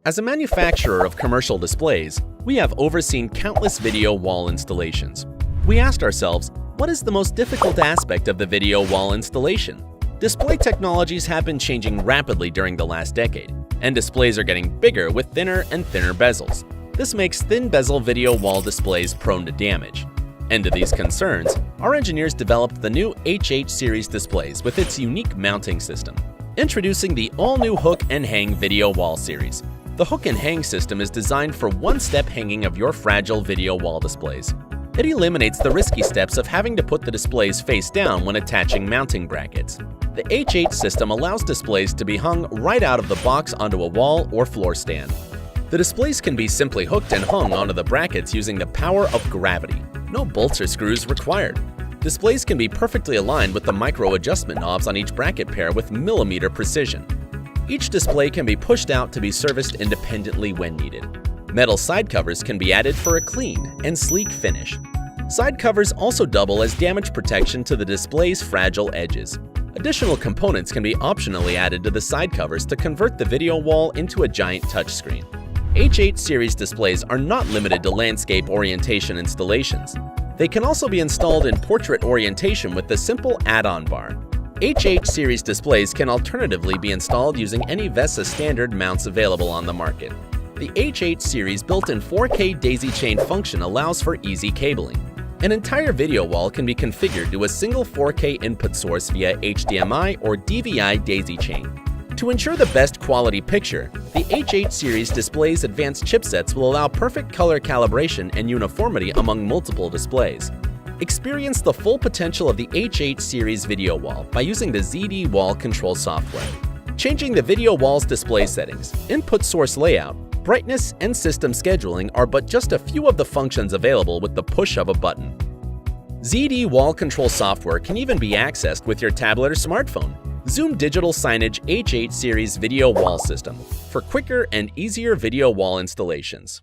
As a manufacturer of commercial displays, we have overseen countless video wall installations. We asked ourselves, what is the most difficult aspect of the video wall installation? Display technologies have been changing rapidly during the last decade, and displays are getting bigger with thinner and thinner bezels. This makes thin bezel video wall displays prone to damage. And to these concerns, our engineers developed the new H8 series displays with its unique mounting system. Introducing the all-new Hook and Hang video wall series. The Hook and Hang system is designed for one-step hanging of your fragile video wall displays. It eliminates the risky steps of having to put the displays face down when attaching mounting brackets. The H8 system allows displays to be hung right out of the box onto a wall or floor stand. The displays can be simply hooked and hung onto the brackets using the power of gravity. No bolts or screws required. Displays can be perfectly aligned with the micro adjustment knobs on each bracket pair with millimeter precision. Each display can be pushed out to be serviced independently when needed. Metal side covers can be added for a clean and sleek finish. Side covers also double as damage protection to the display's fragile edges. Additional components can be optionally added to the side covers to convert the video wall into a giant touchscreen. H8 series displays are not limited to landscape orientation installations. They can also be installed in portrait orientation with the simple add-on bar. H8 series displays can alternatively be installed using any VESA standard mounts available on the market. The H8 series built-in 4K daisy chain function allows for easy cabling. An entire video wall can be configured to a single 4K input source via HDMI or DVI daisy chain. To ensure the best quality picture, the H8 series display's advanced chipsets will allow perfect color calibration and uniformity among multiple displays. Experience the full potential of the H8 series video wall by using the ZD Wall Control software. Changing the video wall's display settings, input source layout, brightness, and system scheduling are but just a few of the functions available with the push of a button. ZD Wall Control software can even be accessed with your tablet or smartphone. Zoom Digital Signage H8 series video wall system for quicker and easier video wall installations.